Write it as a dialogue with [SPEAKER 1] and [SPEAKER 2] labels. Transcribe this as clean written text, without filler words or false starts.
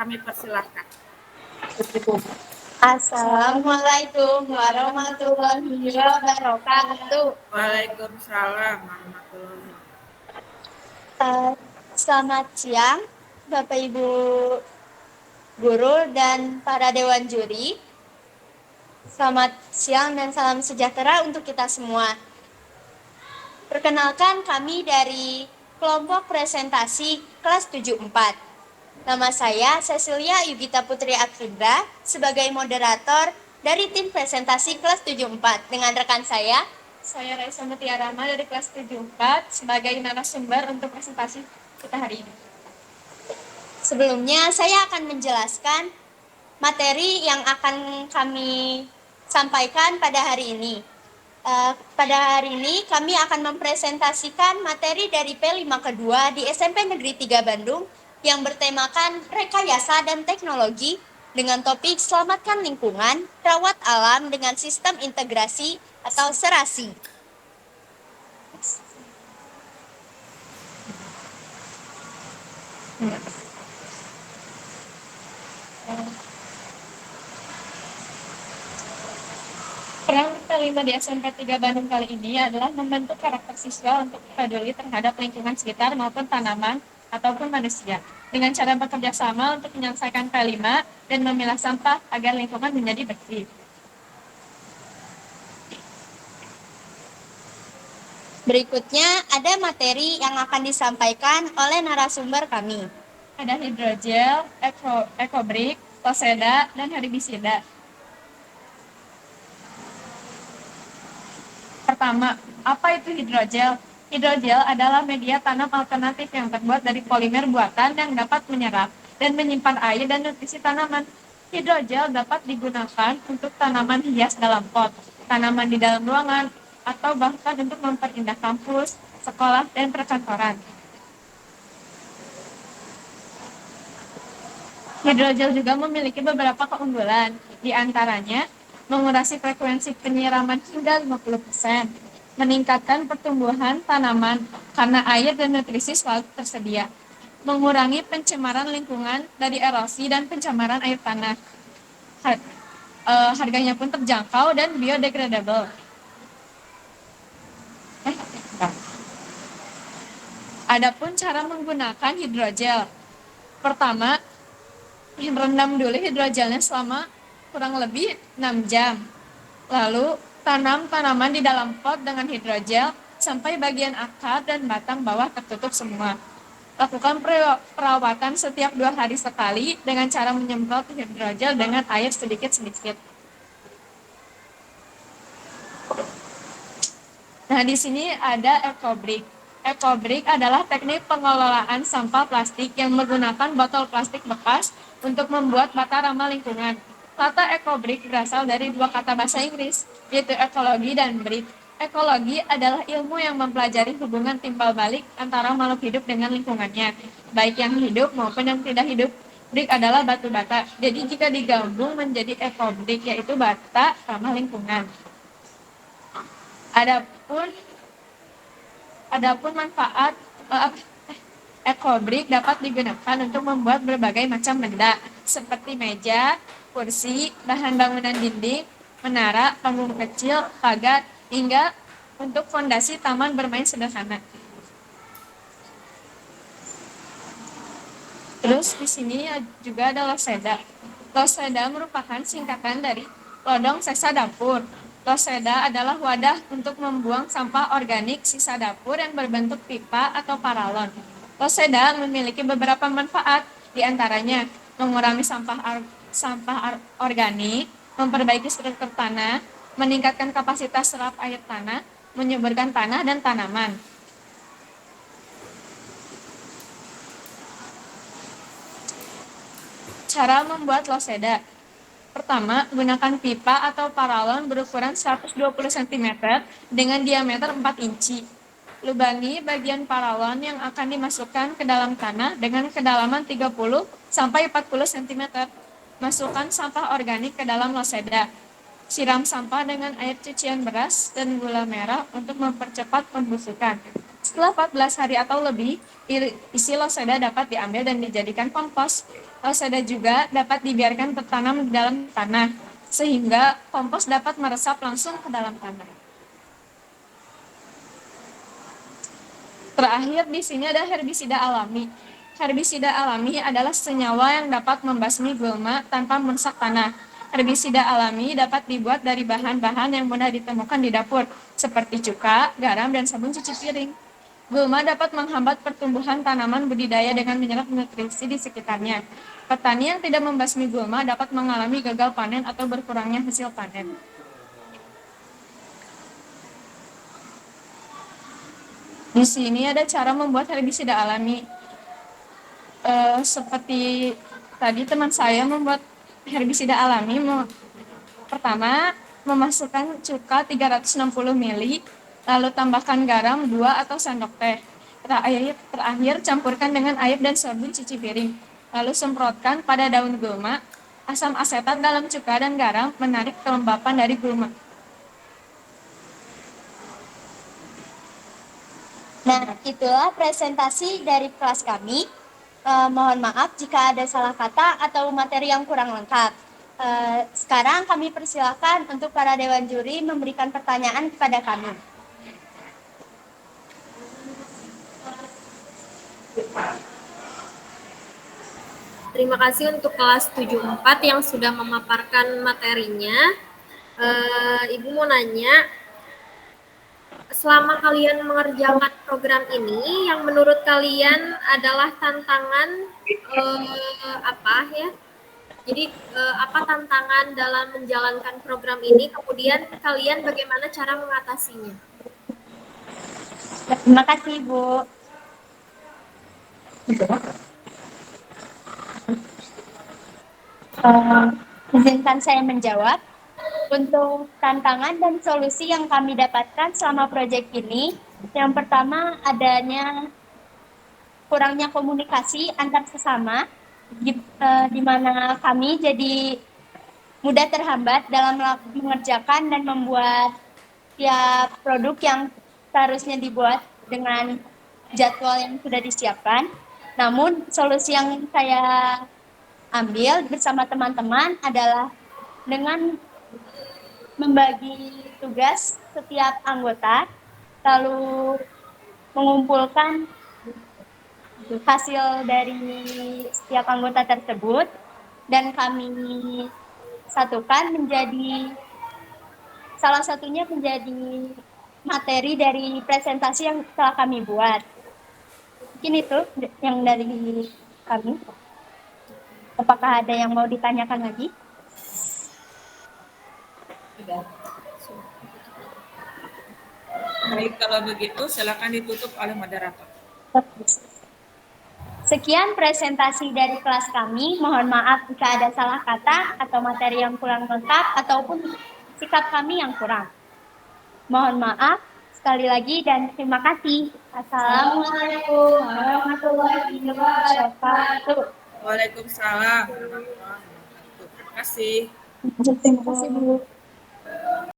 [SPEAKER 1] kami persilahkan.
[SPEAKER 2] Assalamualaikum warahmatullahi wabarakatuh.
[SPEAKER 1] Waalaikumsalam warahmatullahi
[SPEAKER 2] Selamat siang, Bapak Ibu guru dan para dewan juri. Selamat siang dan salam sejahtera untuk kita semua. Perkenalkan, kami dari kelompok presentasi kelas 74. Nama saya Cecilia Yugita Putri Akridra sebagai moderator dari tim presentasi kelas 74 dengan rekan saya Raisa Mutiara Rahma dari kelas 74 sebagai narasumber untuk presentasi kita hari ini. Sebelumnya saya akan menjelaskan materi yang akan kami sampaikan pada hari ini. Pada hari ini kami akan mempresentasikan materi dari P5 kedua di SMP Negeri 3 Bandung yang bertemakan rekayasa dan teknologi dengan topik selamatkan lingkungan, rawat alam dengan sistem integrasi atau serasi. Peran P5 di SMP 3 Bandung kali ini adalah membentuk karakter siswa untuk peduli terhadap lingkungan sekitar maupun tanaman ataupun manusia dengan cara bekerja sama untuk menyelesaikan P5 dan memilah sampah agar lingkungan menjadi bersih. Berikutnya ada materi yang akan disampaikan oleh narasumber kami. Ada hidrogel, ekobrik, toseda, dan herbisida. Pertama, apa itu hidrogel? Hidrogel adalah media tanam alternatif yang terbuat dari polimer buatan yang dapat menyerap dan menyimpan air dan nutrisi tanaman. Hidrogel dapat digunakan untuk tanaman hias dalam pot, tanaman di dalam ruangan, atau bahkan untuk memperindah kampus, sekolah, dan perkantoran. Hidrogel juga memiliki beberapa keunggulan, di antaranya mengurangi frekuensi penyiraman hingga 50%, meningkatkan pertumbuhan tanaman karena air dan nutrisi selalu tersedia, mengurangi pencemaran lingkungan dari erosi dan pencemaran air tanah. Harganya pun terjangkau dan biodegradable. Adapun cara menggunakan hidrogel. Pertama, rendam dulu hidrogelnya selama kurang lebih 6 jam. Lalu, tanam tanaman di dalam pot dengan hidrogel sampai bagian akar dan batang bawah tertutup semua. Lakukan perawatan setiap 2 hari sekali dengan cara menyemprot hidrogel dengan air sedikit-sedikit. Nah, di sini ada ekobrik. Ekobrik adalah teknik pengelolaan sampah plastik yang menggunakan botol plastik bekas untuk membuat bata ramah lingkungan. Kata ekobrik berasal dari 2 kata bahasa Inggris, yaitu ekologi dan brik. Ekologi adalah ilmu yang mempelajari hubungan timbal balik antara makhluk hidup dengan lingkungannya, baik yang hidup maupun yang tidak hidup. Brik adalah batu bata, jadi jika digabung menjadi ekobrik, yaitu bata ramah lingkungan. Adapun manfaat ekobrik dapat digunakan untuk membuat berbagai macam benda seperti meja, kursi, bahan bangunan dinding, menara, panggung kecil, pagar, hingga untuk fondasi taman bermain sederhana. Terus di sini juga ada loseda. Loseda merupakan singkatan dari lodong sisa dapur. Loseda adalah wadah untuk membuang sampah organik sisa dapur yang berbentuk pipa atau paralon. Loseda memiliki beberapa manfaat, diantaranya mengurangi sampah organik, memperbaiki struktur tanah, meningkatkan kapasitas serap air tanah, menyuburkan tanah dan tanaman. Cara membuat loseda. Pertama, gunakan pipa atau paralon berukuran 120 cm dengan diameter 4 inci. Lubangi bagian paralon yang akan dimasukkan ke dalam tanah dengan kedalaman 30 sampai 40 cm. Masukkan sampah organik ke dalam loseda. Siram sampah dengan air cucian beras dan gula merah untuk mempercepat pembusukan. Setelah 14 hari atau lebih, isi loseda dapat diambil dan dijadikan kompos. Rosada juga dapat dibiarkan tertanam di dalam tanah, sehingga kompos dapat meresap langsung ke dalam tanah. Terakhir di sini ada herbisida alami. Herbisida alami adalah senyawa yang dapat membasmi gulma tanpa merusak tanah. Herbisida alami dapat dibuat dari bahan-bahan yang mudah ditemukan di dapur, seperti cuka, garam, dan sabun cuci piring. Gulma dapat menghambat pertumbuhan tanaman budidaya dengan menyerap nutrisi di sekitarnya. Petani yang tidak membasmi gulma dapat mengalami gagal panen atau berkurangnya hasil panen. Di sini ada cara membuat herbisida alami. Seperti tadi teman saya membuat herbisida alami. Pertama, memasukkan cuka 360 ml, lalu tambahkan garam 2 atau sendok teh. Terakhir campurkan dengan air dan sabun cuci piring. Lalu semprotkan pada daun gulma. Asam asetat dalam cuka dan garam menarik kelembapan dari gulma.
[SPEAKER 3] Nah, itulah presentasi dari kelas kami. Mohon maaf jika ada salah kata atau materi yang kurang lengkap. Sekarang kami persilakan untuk para dewan juri memberikan pertanyaan kepada kami.
[SPEAKER 4] Terima kasih untuk kelas 74 yang sudah memaparkan materinya. Ibu mau nanya, selama kalian mengerjakan program ini, yang menurut kalian adalah tantangan apa ya? Jadi apa tantangan dalam menjalankan program ini? Kemudian kalian bagaimana cara mengatasinya?
[SPEAKER 3] Terima kasih, Bu. Izinkan saya menjawab. Untuk tantangan dan solusi yang kami dapatkan selama proyek ini, yang pertama adanya kurangnya komunikasi antar sesama, di mana kami jadi mudah terhambat dalam mengerjakan dan membuat tiap produk yang seharusnya dibuat dengan jadwal yang sudah disiapkan. Namun solusi yang saya ambil bersama teman-teman adalah dengan membagi tugas setiap anggota, lalu mengumpulkan hasil dari setiap anggota tersebut, dan kami satukan menjadi salah satunya menjadi materi dari presentasi yang telah kami buat. Mungkin itu yang dari kami. Apakah ada yang mau ditanyakan lagi?
[SPEAKER 1] Baik, kalau begitu silakan ditutup oleh moderator.
[SPEAKER 3] Sekian presentasi dari kelas kami. Mohon maaf jika ada salah kata atau materi yang kurang lengkap ataupun sikap kami yang kurang. Mohon maaf sekali lagi dan terima kasih. Assalamualaikum warahmatullahi wabarakatuh.
[SPEAKER 1] Waalaikumsalam warahmatullahi wabarakatuh. Terima kasih.
[SPEAKER 3] Terima kasih, Bu.